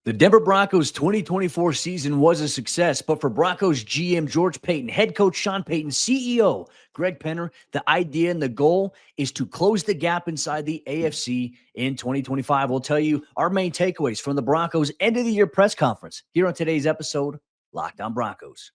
The Denver Broncos 2024 season was a success, but for Broncos GM George Paton, head coach Sean Payton, CEO Greg Penner, the idea and the goal is to close the gap inside the AFC in 2025. We'll tell you our main takeaways from the Broncos end of the year press conference here on today's episode, Locked On Broncos.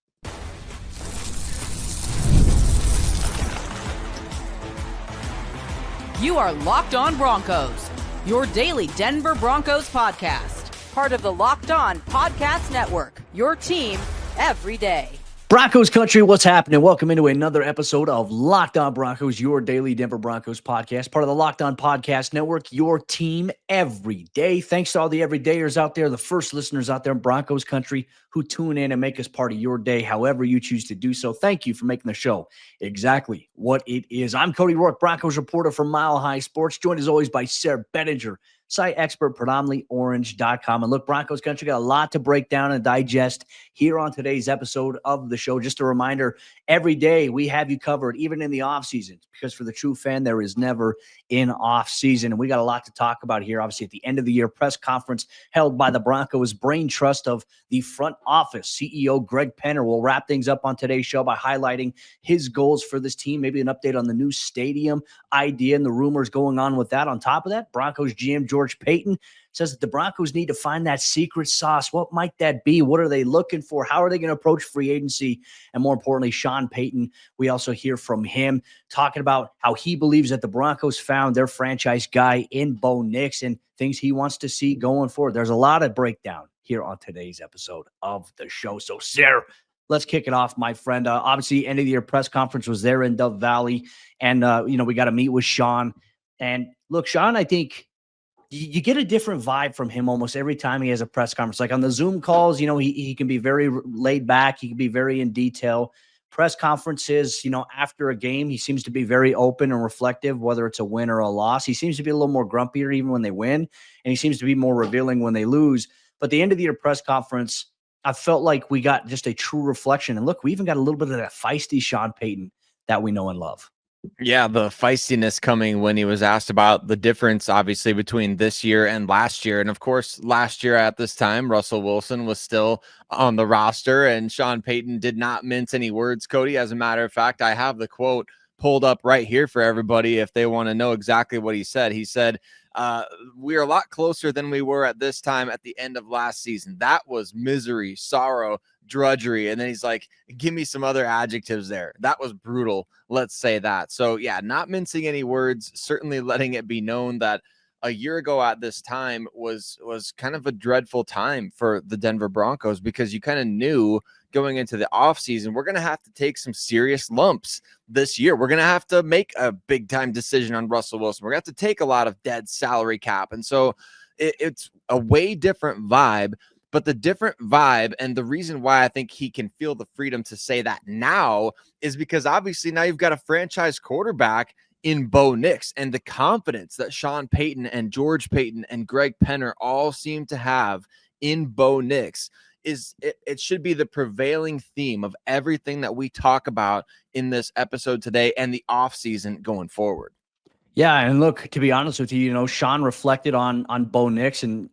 You are Locked On Broncos, your daily Denver Broncos podcast. Part of the Locked On Podcast Network, your team every day. Broncos Country, what's happening? Welcome into another episode of Locked On Broncos, your daily Denver Broncos podcast. Part of the Locked On Podcast Network, your team every day. Thanks to all the everydayers out there, the first listeners out there in Broncos Country who tune in and make us part of your day, however you choose to do so. Thank you for making the show exactly what it is. I'm Cody Roark, Broncos reporter for Mile High Sports, joined as always by Sayre Bedinger, site expert, predominantly orange.com. And look, Broncos Country got a lot to break down and digest here on today's episode of the show. Just a reminder, every day we have you covered, even in the off season, because for the true fan, there is never an off season. And we got a lot to talk about here. Obviously, at the end of the year press conference held by the Broncos brain trust of the front office, CEO Greg Penner. We'll wrap things up on today's show by highlighting his goals for this team, maybe an update on the new stadium idea and the rumors going on with that. On top of that, Broncos GM George Paton says that the Broncos need to find that secret sauce. What might that be? What are they looking for? How are they going to approach free agency? And more importantly, Sean Payton, we also hear from him talking about how he believes that the Broncos found their franchise guy in Bo Nix and things he wants to see going forward. There's a lot of breakdown here on today's episode of the show. So, Sayre, let's kick it off, my friend. Obviously, end of the year press conference was there in Dove Valley. And, we got to meet with Sean. And look, Sean, I think you get a different vibe from him almost every time he has a press conference. Like on the Zoom calls, he can be very laid back. He can be very in detail. Press conferences, after a game, he seems to be very open and reflective, whether it's a win or a loss. He seems to be a little more grumpier even when they win, and he seems to be more revealing when they lose. But the end of the year press conference, I felt like we got just a true reflection. And look, we even got a little bit of that feisty Sean Payton that we know and love. Yeah, the feistiness coming when he was asked about the difference, obviously, between this year and last year. And of course, last year at this time, Russell Wilson was still on the roster and Sean Payton did not mince any words, Cody. As a matter of fact, I have the quote pulled up right here for everybody if they want to know exactly what he said. He said, we are a lot closer than we were at this time at the end of last season. That was misery, sorrow, drudgery. And then he's like, give me some other adjectives there. That was brutal. Let's say that. So yeah, not mincing any words, certainly letting it be known that a year ago at this time was kind of a dreadful time for the Denver Broncos because you kind of knew going into the offseason, we're going to have to take some serious lumps this year. We're going to have to make a big time decision on Russell Wilson. We're going to have to take a lot of dead salary cap. And so it's a way different vibe. But the different vibe and the reason why I think he can feel the freedom to say that now is because obviously now you've got a franchise quarterback in Bo Nix, and the confidence that Sean Payton and George Paton and Greg Penner all seem to have in Bo Nix is it should be the prevailing theme of everything that we talk about in this episode today and the offseason going forward. Yeah, and look, to be honest with you, Sean reflected on Bo Nix, and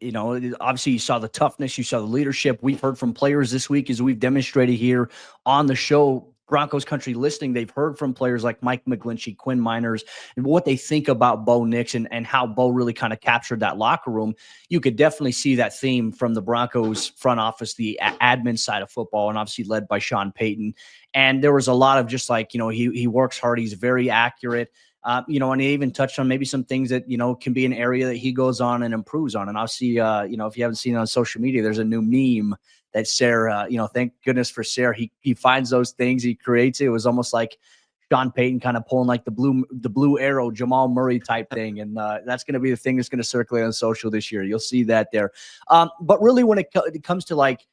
obviously you saw the toughness, you saw the leadership. We've heard from players this week, as we've demonstrated here on the show, Broncos Country listening. They've heard from players like Mike McGlinchey, Quinn Miners, and what they think about Bo Nix and how Bo really kind of captured that locker room. You could definitely see that theme from the Broncos front office, the admin side of football, and obviously led by Sean Payton. And there was a lot of just like, he works hard, he's very accurate. And he even touched on maybe some things that, can be an area that he goes on and improves on. And I'll see, if you haven't seen it on social media, there's a new meme that Sayre, thank goodness for Sayre. He finds those things, he creates it. It was almost like Sean Payton kind of pulling like the blue arrow, Jamal Murray type thing. And that's going to be the thing that's going to circulate on social this year. You'll see that there. But really when it comes to like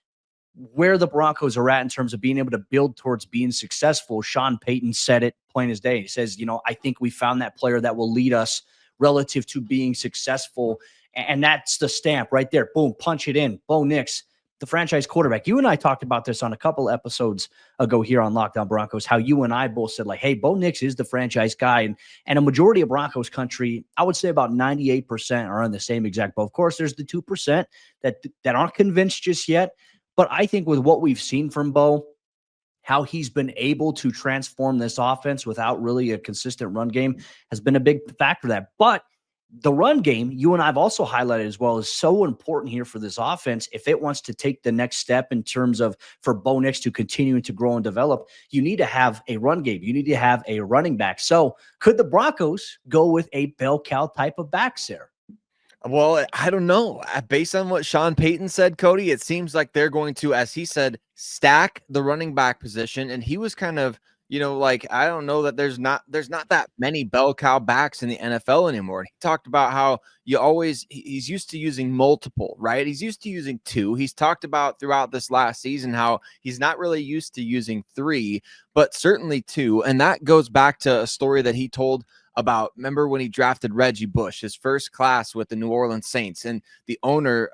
where the Broncos are at in terms of being able to build towards being successful, Sean Payton said it plain as day. He says, I think we found that player that will lead us relative to being successful. And that's the stamp right there. Boom, punch it in. Bo Nix, the franchise quarterback. You and I talked about this on a couple episodes ago here on Locked On Broncos, how you and I both said, like, hey, Bo Nix is the franchise guy. And a majority of Broncos country, I would say about 98% are on the same exact boat. Of course, there's the 2% that aren't convinced just yet. But I think with what we've seen from Bo, how he's been able to transform this offense without really a consistent run game has been a big factor of that. But the run game, you and I have also highlighted as well, is so important here for this offense. If it wants to take the next step in terms of for Bo Nix to continue to grow and develop, you need to have a run game. You need to have a running back. So could the Broncos go with a bell cow type of back there? Well, I don't know. Based on what Sean Payton said, Cody, it seems like they're going to, as he said, stack the running back position. And he was kind of, like, I don't know that there's not that many bell cow backs in the NFL anymore. He talked about how he's used to using multiple, right? He's used to using 2. He's talked about throughout this last season how he's not really used to using 3, but certainly 2. And that goes back to a story that he told about, remember when he drafted Reggie Bush, his first class with the New Orleans Saints, and the owner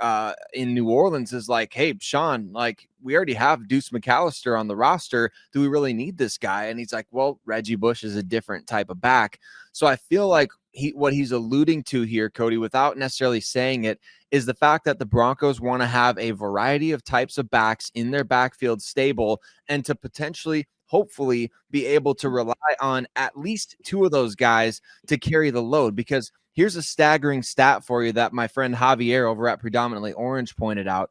in New Orleans is like, hey, Sean, like, we already have Deuce McAllister on the roster. Do we really need this guy? And he's like, well, Reggie Bush is a different type of back. So I feel like what he's alluding to here, Cody, without necessarily saying it, is the fact that the Broncos want to have a variety of types of backs in their backfield stable, and to potentially, hopefully, be able to rely on at least 2 of those guys to carry the load. Because here's a staggering stat for you that my friend Javier over at Predominantly Orange pointed out.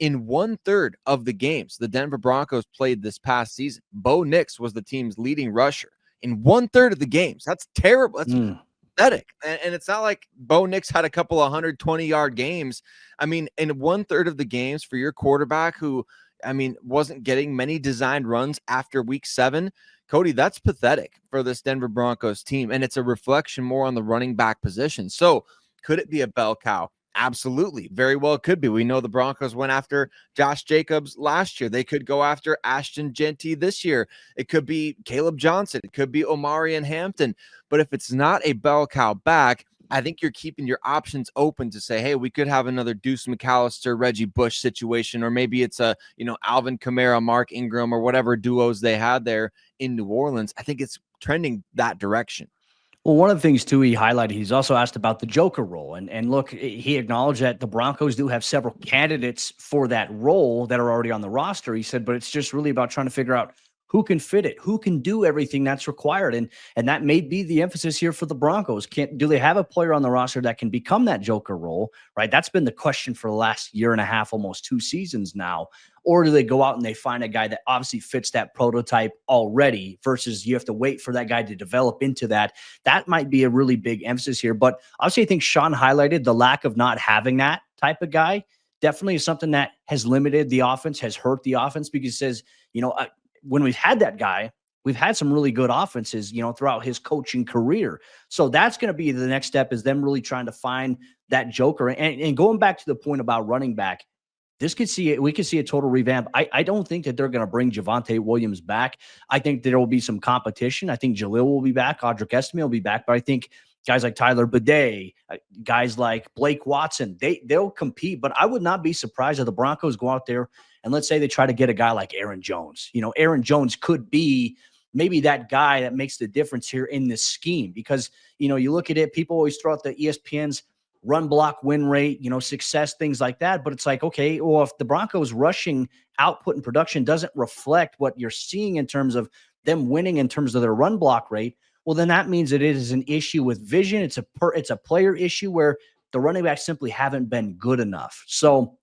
In 1/3 of the games the Denver Broncos played this past season, Bo Nix was the team's leading rusher. In 1/3 of the games. That's terrible. That's pathetic. And it's not like Bo Nix had a couple of 120-yard games. I mean, in 1/3 of the games for your quarterback who, wasn't getting many designed runs after week 7, Cody, that's pathetic for this Denver Broncos team. And it's a reflection more on the running back position. So could it be a bell cow? Absolutely. Very well could be. We know the Broncos went after Josh Jacobs last year. They could go after Ashton Genty this year. It could be Caleb Johnson. It could be Omari and Hampton. But if it's not a bell cow back, I think you're keeping your options open to say, hey, we could have another Deuce McAllister, Reggie Bush situation, or maybe it's a, Alvin Kamara, Mark Ingram, or whatever duos they had there in New Orleans. I think it's trending that direction. Well, one of the things, too, he highlighted, he's also asked about the Joker role. And look, he acknowledged that the Broncos do have several candidates for that role that are already on the roster. He said, but it's just really about trying to figure out who can fit it, who can do everything that's required. And that may be the emphasis here for the Broncos. Do they have a player on the roster that can become that Joker role, right? That's been the question for the last year and a half, almost 2 seasons now. Or do they go out and they find a guy that obviously fits that prototype already versus you have to wait for that guy to develop into that? That might be a really big emphasis here. But obviously, I think Sean highlighted the lack of not having that type of guy definitely is something that has limited the offense, has hurt the offense, because he says, when we've had that guy, we've had some really good offenses, throughout his coaching career. So that's going to be the next step, is them really trying to find that Joker. And going back to the point about running back, we could see a total revamp. I don't think that they're going to bring Javonte Williams back. I think there will be some competition. I think Jalil will be back. Audric Estime will be back. But I think guys like Tyler Bidet, guys like Blake Watson, they'll compete. But I would not be surprised if the Broncos go out there and let's say they try to get a guy like Aaron Jones. Aaron Jones could be maybe that guy that makes the difference here in this scheme. Because, you look at it, people always throw out the ESPN's run block win rate, success, things like that. But it's like, okay, well, if the Broncos rushing output and production doesn't reflect what you're seeing in terms of them winning in terms of their run block rate, well, then that means that it is an issue with vision. It's a player issue where the running backs simply haven't been good enough. So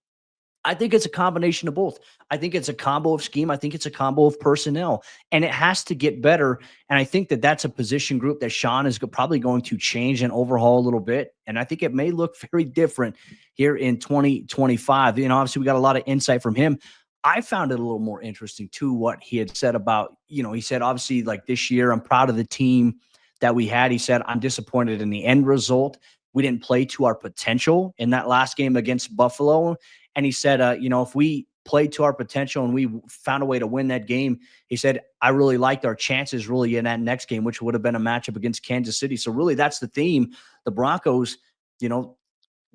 I think it's a combination of both. I think it's a combo of scheme. I think it's a combo of personnel, and it has to get better. And I think that that's a position group that Sean is probably going to change and overhaul a little bit. And I think it may look very different here in 2025. Obviously we got a lot of insight from him. I found it a little more interesting too, what he had said about, he said, obviously, like, this year, I'm proud of the team that we had. He said, I'm disappointed in the end result. We didn't play to our potential in that last game against Buffalo. And he said, if we played to our potential and we found a way to win that game, he said, I really liked our chances really in that next game, which would have been a matchup against Kansas City. So really that's the theme. The Broncos,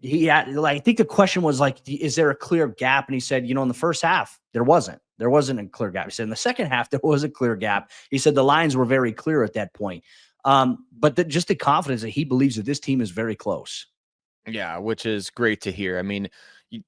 I think the question was like, is there a clear gap? And he said, in the first half, there wasn't a clear gap. He said in the second half, there was a clear gap. He said the lines were very clear at that point. But just the confidence that he believes that this team is very close. Yeah, which is great to hear. I mean,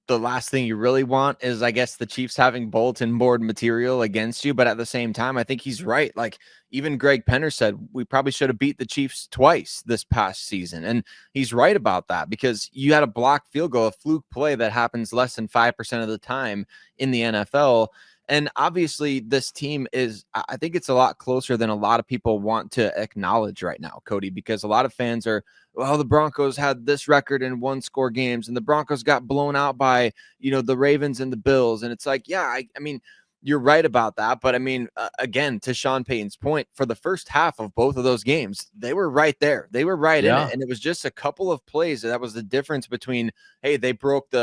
the last thing you really want is, I guess, the Chiefs having bulletin board material against you. But at the same time, I think he's right. Like, even Greg Penner said, we probably should have beat the Chiefs twice this past season. And he's right about that, because you had a blocked field goal, a fluke play that happens less than 5% of the time in the NFL. And obviously, this team is, I think it's a lot closer than a lot of people want to acknowledge right now, Cody, because a lot of fans are, well, the Broncos had this record in 1-score games, and the Broncos got blown out by, the Ravens and the Bills. And it's like, yeah, I mean, you're right about that. But I mean, again, to Sean Payton's point, for the first half of both of those games, they were right there. They were right in it. And it was just a couple of plays. That was the difference between, hey, they broke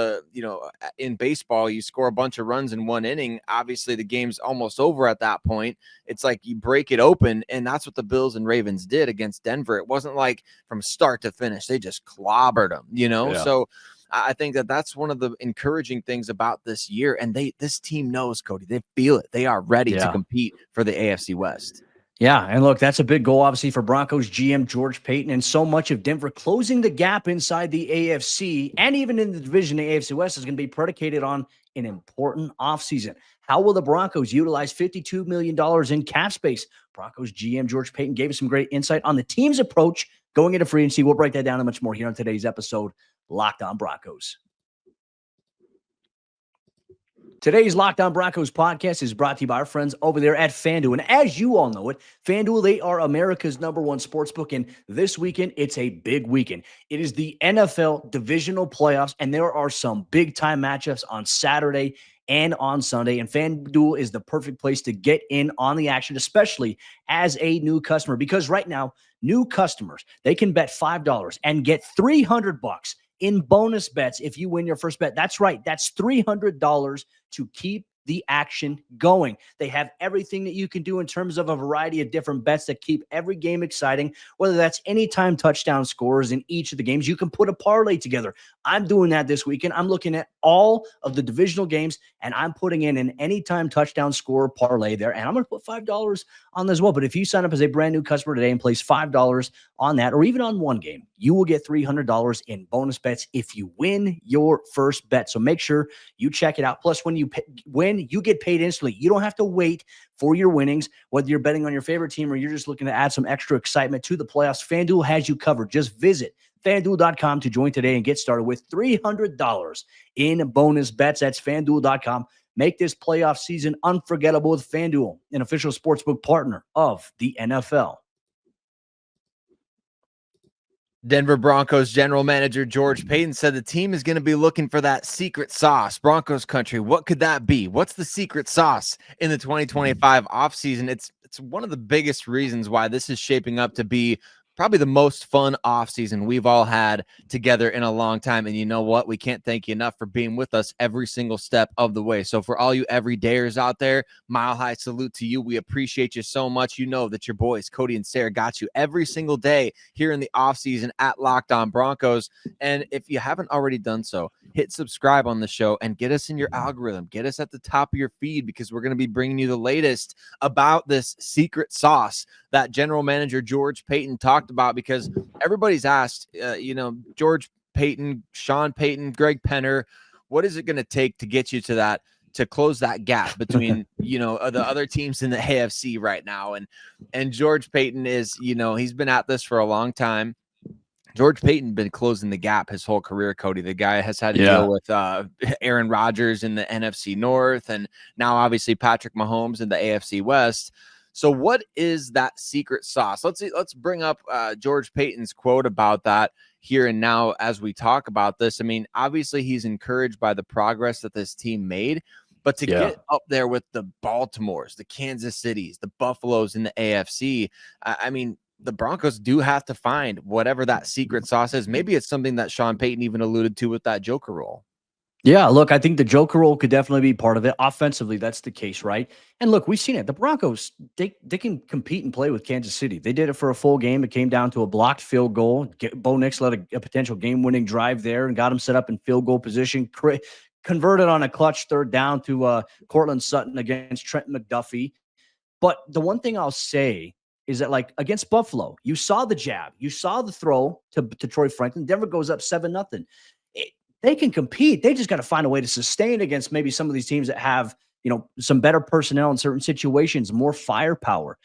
in baseball, you score a bunch of runs in one inning. Obviously, the game's almost over at that point. It's like you break it open. And that's what the Bills and Ravens did against Denver. It wasn't like from start to finish, they just clobbered them, Yeah. So I think that that's one of the encouraging things about this year. And this team knows, Cody, they feel it. They are ready to compete for the AFC West. Yeah, and look, that's a big goal, obviously, for Broncos GM George Payton, and so much of Denver closing the gap inside the AFC and even in the division, the AFC West, is going to be predicated on an important offseason. How will the Broncos utilize $52 million in cap space? Broncos GM George Payton gave us some great insight on the team's approach going into free agency. We'll break that down and much more here on today's episode, Locked On Broncos. Today's Locked On Broncos podcast is brought to you by our friends over there at FanDuel. And as you all know it, FanDuel, they are America's #1 sportsbook. And this weekend, it's a big weekend. It is the NFL divisional playoffs, and there are some big-time matchups on Saturday and on Sunday. And FanDuel is the perfect place to get in on the action, especially as a new customer. Because right now, new customers, they can bet $5 and get $300 in bonus bets if you win your first bet. That's right. That's $300 to keep the action going. They have everything that you can do in terms of a variety of different bets that keep every game exciting, whether that's anytime touchdown scores in each of the games. You can put a parlay together. I'm doing that this weekend. I'm looking at all of the divisional games, and I'm putting in an anytime touchdown score parlay there, and I'm going to put $5 on as well. But if you sign up as a brand new customer today and place $5 on that, or even on one game, you will get $300 in bonus bets if you win your first bet. So make sure you check it out. Plus, when you win, you get paid instantly. You don't have to wait for your winnings, whether you're betting on your favorite team or you're just looking to add some extra excitement to the playoffs. FanDuel has you covered. Just visit FanDuel.com to join today and get started with $300 in bonus bets. That's FanDuel.com. Make this playoff season unforgettable with FanDuel, an official sportsbook partner of the NFL. Denver Broncos general manager George Payton said the team is going to be looking for that secret sauce. Broncos Country, what could that be? What's the secret sauce in the 2025 offseason? It's one of the biggest reasons why this is shaping up to be probably the most fun offseason we've all had together in a long time. And you know what? We can't thank you enough for being with us every single step of the way. So for all you everydayers out there, mile high salute to you. We appreciate you so much. You know that your boys, Cody and Sayre, got you every single day here in the offseason at Locked On Broncos. And if you haven't already done so, hit subscribe on the show and get us in your algorithm. Get us at the top of your feed, because we're going to be bringing you the latest about this secret sauce that general manager George Payton talked about, because everybody's asked, George Payton, Sean Payton, Greg Penner, what is it going to take to get you to that, to close that gap between, the other teams in the AFC right now? And George Payton is, he's been at this for a long time. George Payton been closing the gap his whole career, Cody. The guy has had to deal with Aaron Rodgers in the NFC North, and now obviously Patrick Mahomes in the AFC West. So what is that secret sauce? Let's bring up George Payton's quote about that here and now as we talk about this. I mean, obviously he's encouraged by the progress that this team made, but to get up there with the Baltimores, the Kansas Cities, the Buffaloes in the AFC, I mean, the Broncos do have to find whatever that secret sauce is. Maybe it's something that Sean Payton even alluded to with that Joker role. Yeah, look, I think the Joker role could definitely be part of it. Offensively, that's the case, right? And look, we've seen it. The Broncos, they can compete and play with Kansas City. They did it for a full game. It came down to a blocked field goal. Bo Nix led a potential game-winning drive there and got him set up in field goal position. Converted on a clutch third down to Cortland Sutton against Trent McDuffie. But the one thing I'll say is that, like, against Buffalo, you saw the jab, you saw the throw to Troy Franklin. Denver goes up 7-0. They can compete. They just got to find a way to sustain against maybe some of these teams that have, some better personnel in certain situations, more firepower.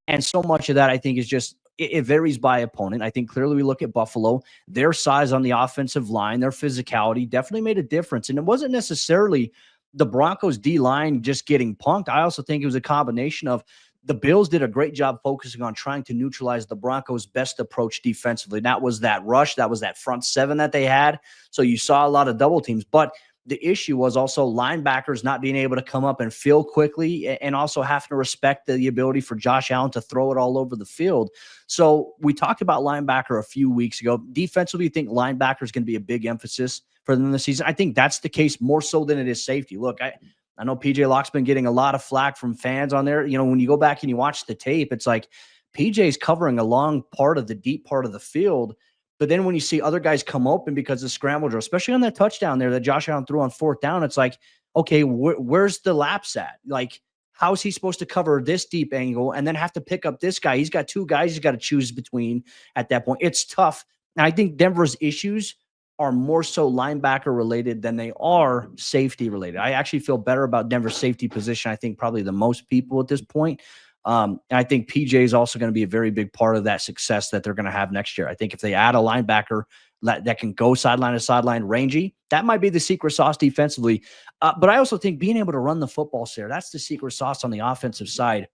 And so much of that, I think, is just it varies by opponent. I think clearly we look at Buffalo, their size on the offensive line, their physicality definitely made a difference. And it wasn't necessarily the Broncos D line just getting punked. I also think it was a combination of the Bills did a great job focusing on trying to neutralize the Broncos' best approach defensively. That was that rush. That was that front seven that they had. So you saw a lot of double teams. But the issue was also linebackers not being able to come up and fill quickly, and also having to respect the ability for Josh Allen to throw it all over the field. So we talked about linebacker a few weeks ago. Defensively, you think linebacker is going to be a big emphasis for them this season? I think that's the case more so than it is safety. Look, I know PJ Locke's been getting a lot of flack from fans on there. When you go back and you watch the tape, it's like PJ's covering a long part of the deep part of the field. But then when you see other guys come open because of scramble drill, especially on that touchdown there that Josh Allen threw on fourth down, it's like, okay, where's the lapse at? Like, how's he supposed to cover this deep angle and then have to pick up this guy? He's got two guys he's got to choose between at that point. It's tough. And I think Denver's issues are more so linebacker related than they are safety related. I actually feel better about Denver's safety position. I think probably the most people at this point. And I think PJ is also going to be a very big part of that success that they're going to have next year. I think if they add a linebacker that can go sideline to sideline, rangy, that might be the secret sauce defensively. But I also think being able to run the football, Sayre, that's the secret sauce on the offensive side.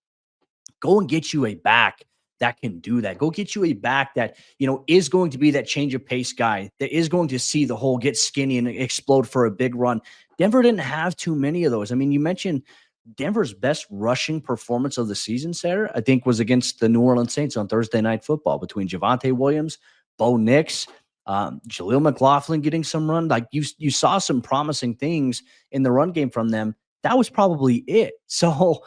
Go and get you a back that can do that. Go get you a back that, is going to be that change of pace guy, that is going to see the hole, get skinny and explode for a big run. Denver didn't have too many of those. I mean, you mentioned Denver's best rushing performance of the season, Sayre, I think was against the New Orleans Saints on Thursday Night Football between Javonte Williams, Bo Nix, Jaleel McLaughlin getting some run. Like you saw some promising things in the run game from them. That was probably it. So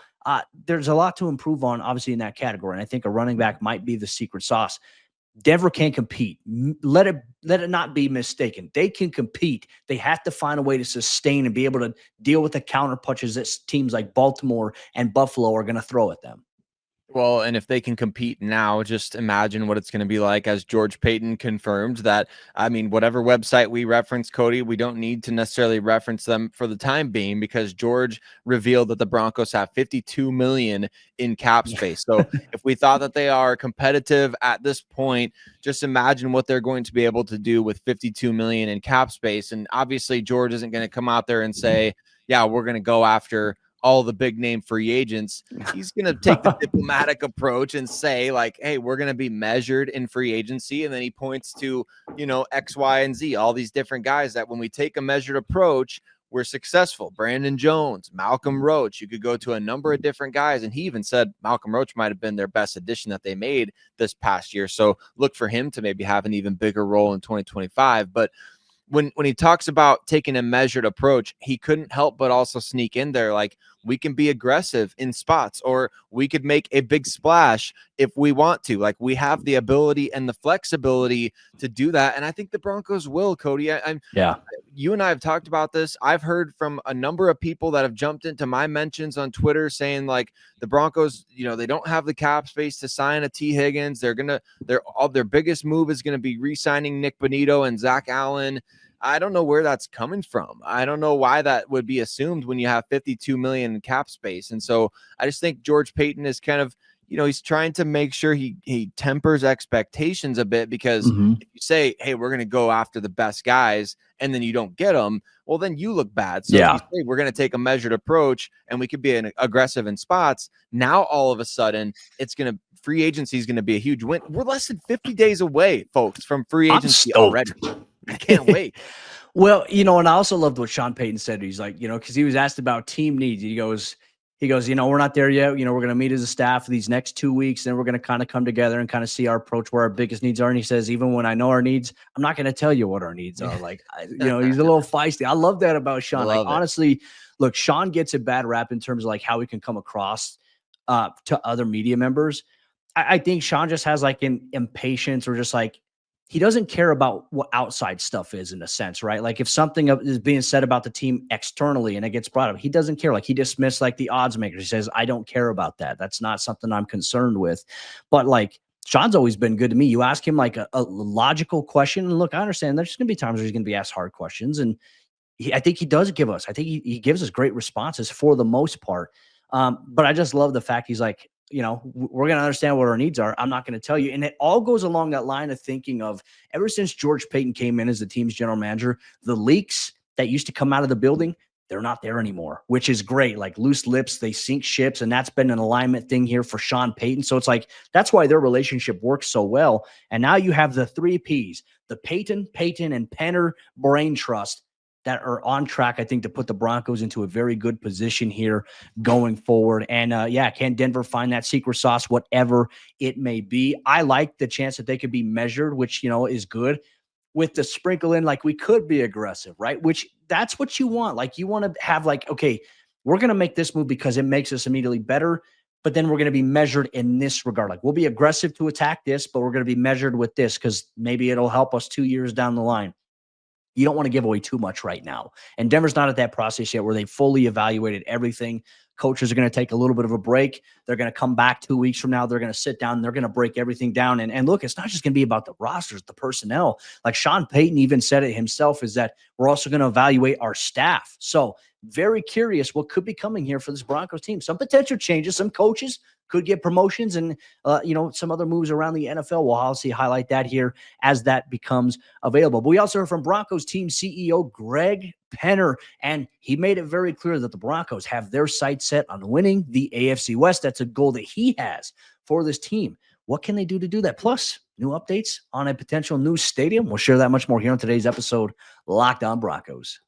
there's a lot to improve on, obviously, in that category. And I think a running back might be the secret sauce. Denver can compete. Let it not be mistaken. They can compete. They have to find a way to sustain and be able to deal with the counter punches that teams like Baltimore and Buffalo are going to throw at them. Well, and if they can compete now, just imagine what it's going to be like, as George Payton confirmed that, whatever website we reference, Cody, we don't need to necessarily reference them for the time being, because George revealed that the Broncos have $52 million in cap space. So if we thought that they are competitive at this point, just imagine what they're going to be able to do with $52 million in cap space. And obviously George isn't going to come out there and say, yeah, we're going to go after all the big name free agents. He's going to take the diplomatic approach and say, like, hey, we're going to be measured in free agency. And then he points to, X, Y, and Z, all these different guys that when we take a measured approach, we're successful. Brandon Jones, Malcolm Roach, you could go to a number of different guys. And he even said Malcolm Roach might have been their best addition that they made this past year. So look for him to maybe have an even bigger role in 2025. But when he talks about taking a measured approach, he couldn't help but also sneak in there, like, we can be aggressive in spots, or we could make a big splash if we want to. Like, we have the ability and the flexibility to do that. And I think the Broncos will, Cody. Yeah. You and I have talked about this. I've heard from a number of people that have jumped into my mentions on Twitter saying, like, the Broncos, they don't have the cap space to sign a T. Higgins. Their biggest move is going to be re-signing Nick Bonito and Zach Allen. I don't know where that's coming from. I don't know why that would be assumed when you have $52 million in cap space. And so I just think George Payton is kind of, he's trying to make sure he tempers expectations a bit, because if you say, hey, we're going to go after the best guys, and then you don't get them, well, then you look bad. So if you say we're going to take a measured approach and we could be aggressive in spots, now all of a sudden free agency is going to be a huge win. We're less than 50 days away, folks, from free agency already. I can't wait. Well, and I also loved what Sean Payton said. He's like, because he was asked about team needs. He goes, he goes, we're not there yet. We're going to meet as a staff for these next 2 weeks. Then we're going to kind of come together and kind of see our approach, where our biggest needs are. And he says, even when I know our needs, I'm not going to tell you what our needs are. Like, he's a little feisty. I love that about Sean. Like, honestly, look, Sean gets a bad rap in terms of like how he can come across to other media members. I think Sean just has like an impatience, or just like, he doesn't care about what outside stuff is, in a sense, right? Like if something is being said about the team externally and it gets brought up, he doesn't care. Like he dismissed like the odds makers. He says, I don't care about that. That's not something I'm concerned with. But like, Sean's always been good to me. You ask him like a logical question, and look, I understand there's going to be times where he's going to be asked hard questions. And I think he does give us, he gives us great responses for the most part. But I just love the fact he's like, we're going to understand what our needs are. I'm not going to tell you. And it all goes along that line of thinking of, ever since George Payton came in as the team's general manager, the leaks that used to come out of the building, they're not there anymore, which is great. Like loose lips, they sink ships. And that's been an alignment thing here for Sean Payton. So it's like, that's why their relationship works so well. And now you have the 3 Ps, the Payton, and Penner brain trust, that are on track, I think, to put the Broncos into a very good position here going forward. And can Denver find that secret sauce, whatever it may be? I like the chance that they could be measured, which, is good, with the sprinkle in, like, we could be aggressive, right? Which that's what you want. Like, you want to have like, okay, we're going to make this move because it makes us immediately better, but then we're going to be measured in this regard. Like, we'll be aggressive to attack this, but we're going to be measured with this because maybe it'll help us 2 years down the line. You don't want to give away too much right now. And Denver's not at that process yet where they fully evaluated everything. Coaches are going to take a little bit of a break. They're going to come back 2 weeks from now. They're going to sit down and they're going to break everything down. And look, it's not just going to be about the rosters, the personnel. Like Sean Payton even said it himself, is that we're also going to evaluate our staff. So very curious what could be coming here for this Broncos team. Some potential changes, some coaches could get promotions, and some other moves around the NFL. We'll obviously highlight that here as that becomes available. But we also heard from Broncos team CEO Greg Penner, and he made it very clear that the Broncos have their sights set on winning the AFC West. That's a goal that he has for this team. What can they do to do that? Plus, new updates on a potential new stadium. We'll share that much more here on today's episode, Locked On Broncos.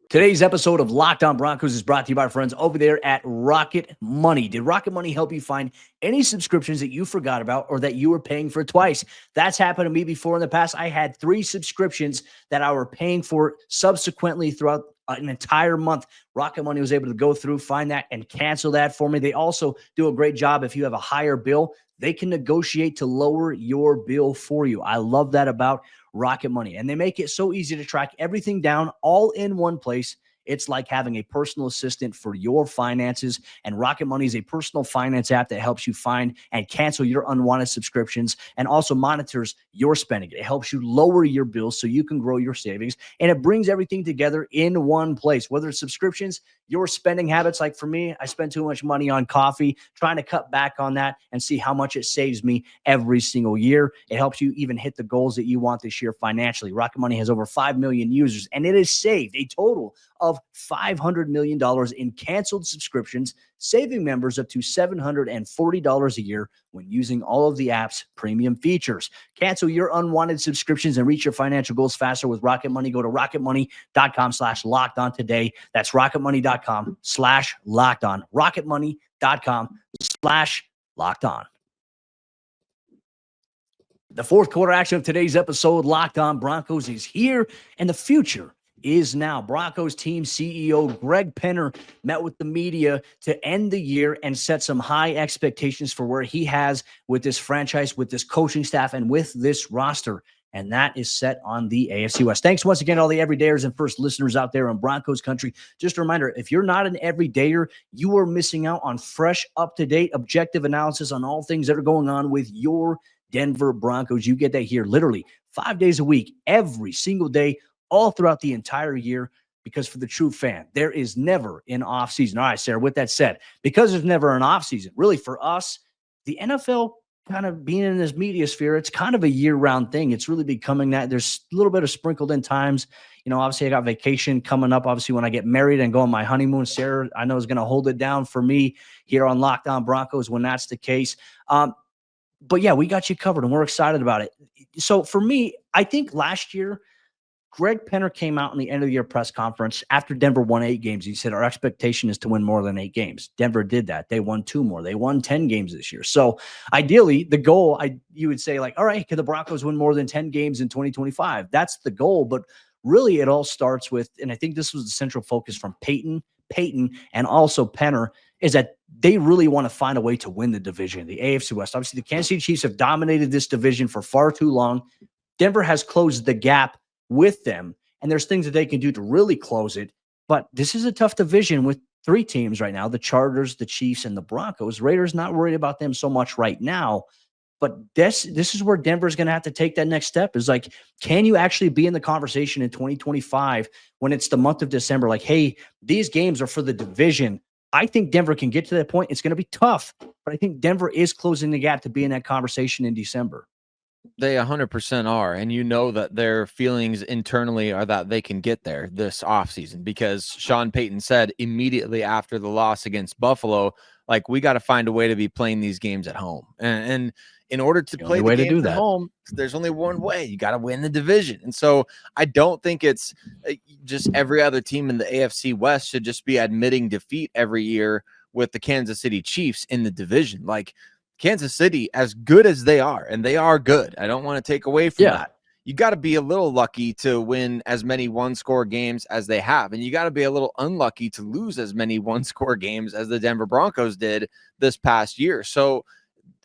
Today's episode of Locked On Broncos is brought to you by our friends over there at Rocket Money. Did Rocket Money help you find any subscriptions that you forgot about or that you were paying for twice? That's happened to me before in the past. I had 3 subscriptions that I were paying for subsequently throughout an entire month. Rocket Money was able to go through, find that, and cancel that for me. They also do a great job. If you have a higher bill, they can negotiate to lower your bill for you. I love that about Rocket Money. And they make it so easy to track everything down all in one place. It's like having a personal assistant for your finances. And Rocket Money is a personal finance app that helps you find and cancel your unwanted subscriptions and also monitors your spending. It helps you lower your bills so you can grow your savings. And it brings everything together in one place, whether it's subscriptions, your spending habits. Like for me, I spend too much money on coffee, trying to cut back on that and see how much it saves me every single year. It helps you even hit the goals that you want this year financially. Rocket Money has over 5 million users, and it has saved a total of $500 million in canceled subscriptions, saving members up to $740 a year when using all of the app's premium features. Cancel your unwanted subscriptions and reach your financial goals faster with Rocket Money. Go to rocketmoney.com/lockedon today. That's rocketmoney.com/lockedon. rocketmoney.com/lockedon. The fourth quarter action of today's episode, Locked On Broncos, is here, and the future is now. Broncos team CEO Greg Penner met with the media to end the year and set some high expectations for where he has with this franchise, with this coaching staff, and with this roster. And that is set on the AFC West. Thanks once again to all the everydayers and first listeners out there in Broncos country. Just a reminder, if you're not an everydayer, you are missing out on fresh, up-to-date, objective analysis on all things that are going on with your Denver Broncos. You get that here literally 5 days a week, every single day, all throughout the entire year, because for the true fan, there is never an off season. All right, Sayre, with that said, because there's never an off season, really for us, the NFL kind of being in this media sphere, it's kind of a year-round thing. It's really becoming that. There's a little bit of sprinkled in times. Obviously I got vacation coming up. Obviously when I get married and go on my honeymoon, Sayre, I know is going to hold it down for me here on Locked On Broncos when that's the case. But yeah, we got you covered and we're excited about it. So for me, I think last year, Greg Penner came out in the end of the year press conference after Denver won 8 games. He said, our expectation is to win more than 8 games. Denver did that. They won 2 more. They won 10 games this year. So ideally, the goal, you would say, like, all right, can the Broncos win more than 10 games in 2025? That's the goal. But really, it all starts with, and I think this was the central focus from Payton, and also Penner, is that they really want to find a way to win the division, the AFC West. Obviously, the Kansas City Chiefs have dominated this division for far too long. Denver has closed the gap with them, and there's things that they can do to really close it. But this is a tough division with 3 teams right now, the Chargers, the Chiefs, and the Broncos. Raiders not worried about them so much right now. But this is where Denver's going to have to take that next step, is like, can you actually be in the conversation in 2025 when it's the month of December? Like, hey, these games are for the division. I think Denver can get to that point. It's going to be tough, but I think Denver is closing the gap to be in that conversation in December. They 100% are. And you know that their feelings internally are that they can get there this offseason, because Sean Payton said immediately after the loss against Buffalo, like, we got to find a way to be playing these games at home. And in order to play the games at home, there's only one way. You got to win the division. And so I don't think it's just every other team in the AFC West should just be admitting defeat every year with the Kansas City Chiefs in the division. Like, Kansas City, as good as they are, and they are good, I don't want to take away from that. You got to be a little lucky to win as many one-score games as they have, and you got to be a little unlucky to lose as many one-score games as the Denver Broncos did this past year. So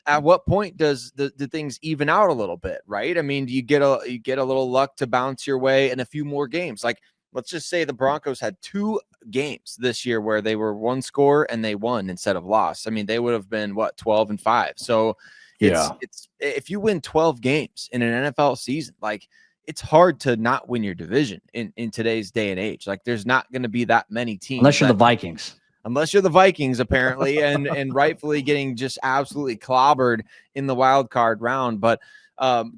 at what point does the things even out a little bit, right? I mean, do you get a little luck to bounce your way in a few more games? Like, let's just say the Broncos had 2 games this year where they were 1 score and they won instead of lost. I mean, they would have been 12-5. So it's if you win 12 games in an NFL season, like, it's hard to not win your division in today's day and age. Like, there's not going to be that many teams unless you're the Vikings. Unless you're the Vikings, apparently, and rightfully getting just absolutely clobbered in the wild card round. But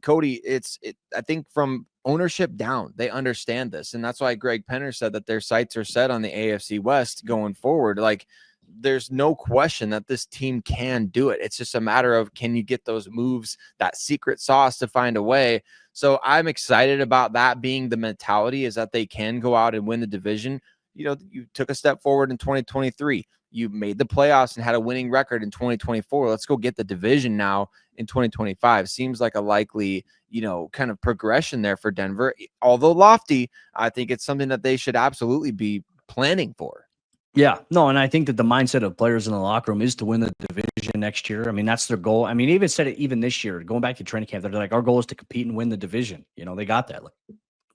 Cody, I think from ownership down, they understand this, and that's why Greg Penner said that their sights are set on the AFC West going forward. Like, there's no question that this team can do it. It's just a matter of, can you get those moves, that secret sauce to find a way. So I'm excited about that being the mentality, is that they can go out and win the division. You know, you took a step forward in 2023. You made the playoffs and had a winning record in 2024. Let's go get the division now in 2025. Seems like a likely, kind of progression there for Denver. Although lofty, I think it's something that they should absolutely be planning for. Yeah, no, and I think that the mindset of players in the locker room is to win the division next year. I mean, that's their goal. I mean, even said it even this year, going back to training camp, they're like, our goal is to compete and win the division. They got that. Like,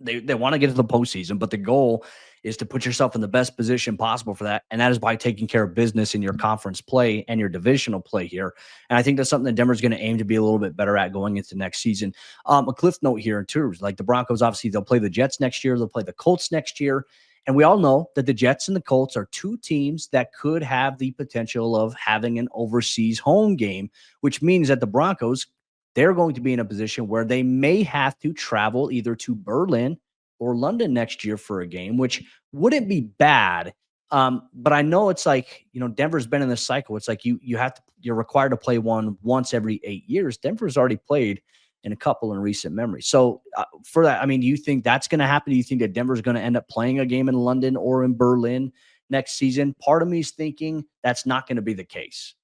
they want to get to the postseason, but the goal is to put yourself in the best position possible for that. And that is by taking care of business in your conference play and your divisional play here. And I think that's something that Denver's going to aim to be a little bit better at going into next season. A cliff note here too, like the Broncos, obviously they'll play the Jets next year. They'll play the Colts next year. And we all know that the Jets and the Colts are 2 teams that could have the potential of having an overseas home game, which means that the Broncos, they're going to be in a position where they may have to travel either to Berlin or London next year for a game, which wouldn't be bad. But I know it's like, Denver's been in this cycle. It's like you're required to play one once every 8 years. Denver's already played in a couple in recent memory. So for that, I mean, do you think that's going to happen? Do you think that Denver's going to end up playing a game in London or in Berlin next season? Part of me is thinking that's not going to be the case.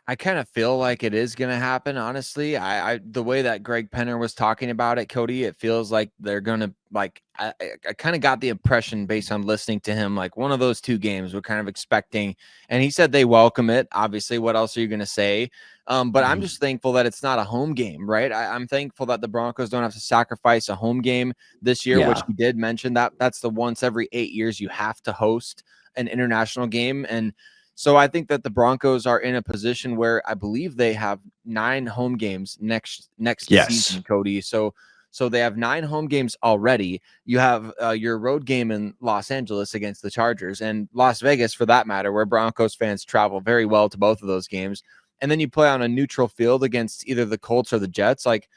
I kind of feel like it is going to happen, honestly. The way that Greg Penner was talking about it, Cody, it feels like they're going to, like, I kind of got the impression based on listening to him, like one of those 2 games we're kind of expecting. And he said they welcome it. Obviously, what else are you going to say? But I'm just thankful that it's not a home game, right? I'm thankful that the Broncos don't have to sacrifice a home game this year, which he did mention that's the once every 8 years you have to host an international game. And so I think that the Broncos are in a position where I believe they have 9 home games next season, Cody. So they have 9 home games already. You have your road game in Los Angeles against the Chargers, and Las Vegas, for that matter, where Broncos fans travel very well to both of those games. And then you play on a neutral field against either the Colts or the Jets. Like,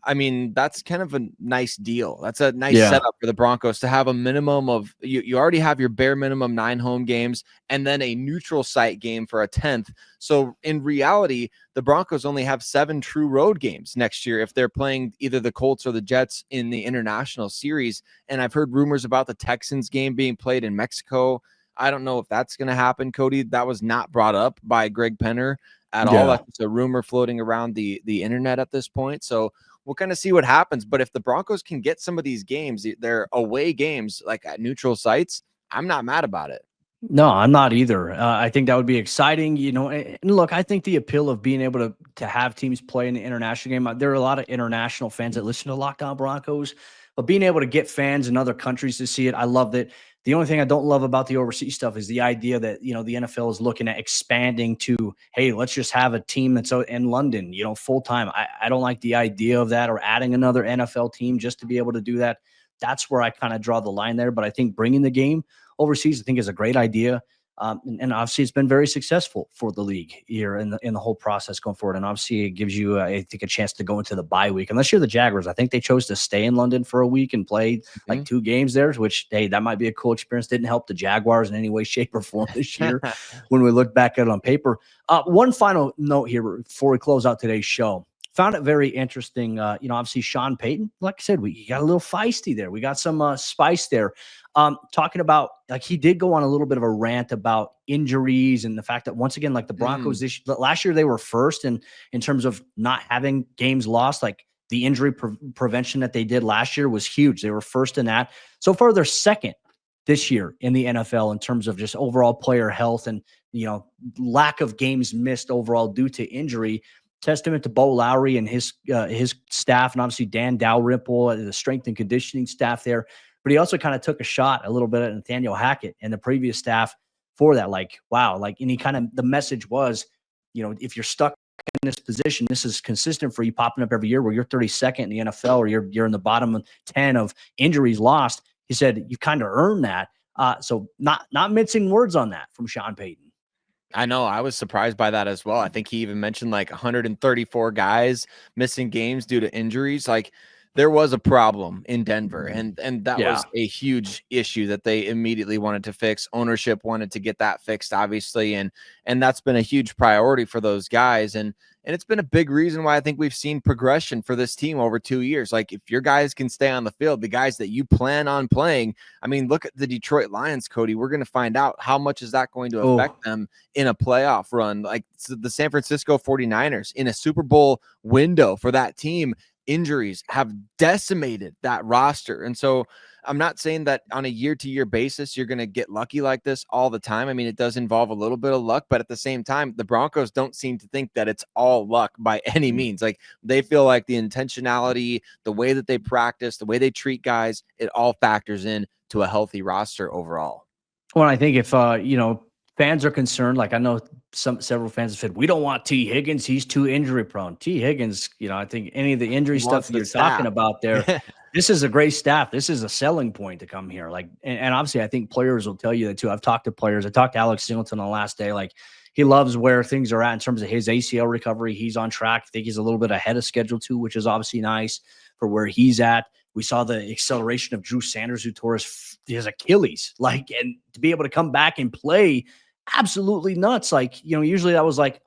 I mean, that's kind of a nice deal. That's a nice Yeah. setup for the Broncos to have a minimum of you already have your bare minimum 9 home games and then a neutral site game for a 10th. So in reality, the Broncos only have 7 true road games next year if they're playing either the Colts or the Jets in the international series. And I've heard rumors about the Texans game being played in Mexico. I don't know if that's going to happen, Cody. That was not brought up by Greg Penner at all. Yeah. That's just a rumor floating around the internet at this point. So we'll kind of see what happens. But if the Broncos can get some of these games, their away games, like at neutral sites, I'm not mad about it. No, I'm not either. I think that would be exciting. And look, I think the appeal of being able to have teams play in the international game. There are a lot of international fans that listen to Locked On Broncos, but being able to get fans in other countries to see it, I love that. The only thing I don't love about the overseas stuff is the idea that the NFL is looking at expanding to, hey, let's just have a team that's out in London, full time. I don't like the idea of that, or adding another NFL team just to be able to do that. That's where I kind of draw the line there. But I think bringing the game overseas, I think, is a great idea. And obviously, it's been very successful for the league here in the whole process going forward. And obviously, it gives you, I think, a chance to go into the bye week. Unless you're the Jaguars, I think they chose to stay in London for a week and play like 2 games there, which, hey, that might be a cool experience. Didn't help the Jaguars in any way, shape, or form this year when we look back at it on paper. One final note here before we close out today's show. Found it very interesting. Obviously, Sean Payton, like I said, we got a little feisty there. We got some spice there. Talking about, like, he did go on a little bit of a rant about injuries and the fact that, once again, like the Broncos last year, they were first in terms of not having games lost. Like, the injury prevention that they did last year was huge. They were first in that. So far, they're second this year in the NFL in terms of just overall player health and, lack of games missed overall due to injury. Testament to Bo Lowry and his staff, and obviously Dan Dalrymple, the strength and conditioning staff there. But he also kind of took a shot a little bit at Nathaniel Hackett and the previous staff for that. Like, wow. Like, and he kind of, the message was, if you're stuck in this position, this is consistent for you popping up every year where you're 32nd in the NFL, or you're in the bottom 10 of injuries lost. He said, you kind of earned that. So not mincing words on that from Sean Payton. I know. I was surprised by that as well. I think he even mentioned like 134 guys missing games due to injuries. Like, there was a problem in Denver, and that was a huge issue that they immediately wanted to fix. Ownership wanted to get that fixed, obviously, and that's been a huge priority for those guys. And it's been a big reason why I think we've seen progression for this team over 2 years. Like, if your guys can stay on the field, the guys that you plan on playing, I mean, look at the Detroit Lions, Cody. We're going to find out how much is that going to affect them in a playoff run. Like, the San Francisco 49ers in a Super Bowl window for that team. Injuries have decimated that roster. And so I'm not saying that on a year-to-year basis you're going to get lucky like this all the time. I mean, it does involve a little bit of luck, but at the same time, the Broncos don't seem to think that it's all luck by any means. Like, they feel like the intentionality, the way that they practice, the way they treat guys, it all factors in to a healthy roster overall. Well, I think if fans are concerned, like I know several fans have said, we don't want T. Higgins, he's too injury prone. T. Higgins, I think any of the injury stuff that you're talking about there, this is a great staff. This is a selling point to come here. Like, and obviously I think players will tell you that too. I've talked to players. I talked to Alex Singleton on the last day. Like, he loves where things are at in terms of his ACL recovery. He's on track. I think he's a little bit ahead of schedule too, which is obviously nice for where he's at. We saw the acceleration of Drew Sanders, who tore his Achilles, like, and to be able to come back and play, absolutely nuts. Like, usually that was like,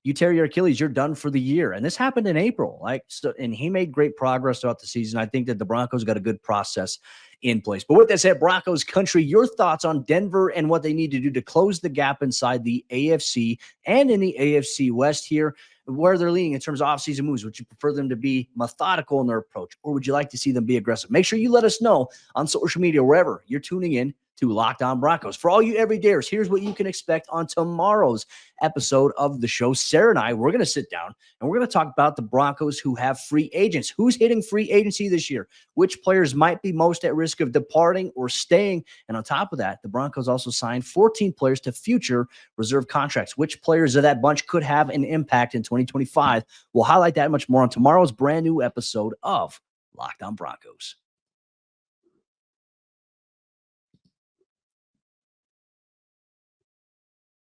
you tear your Achilles, you're done for the year. And this happened in April. Like, so, and he made great progress throughout the season. I think that the Broncos got a good process in place. But with that said, Broncos country, your thoughts on Denver and what they need to do to close the gap inside the AFC and in the AFC West here, where they're leaning in terms of offseason moves. Would you prefer them to be methodical in their approach, or would you like to see them be aggressive? Make sure you let us know on social media, wherever you're tuning in to Locked On Broncos. For all you everydayers, here's what you can expect on tomorrow's episode of the show. Sayre and I, we're going to sit down and we're going to talk about the Broncos who have free agents. Who's hitting free agency this year? Which players might be most at risk of departing or staying? And on top of that, the Broncos also signed 14 players to future reserve contracts. Which players of that bunch could have an impact in 2025? We'll highlight that much more on tomorrow's brand new episode of Locked On Broncos.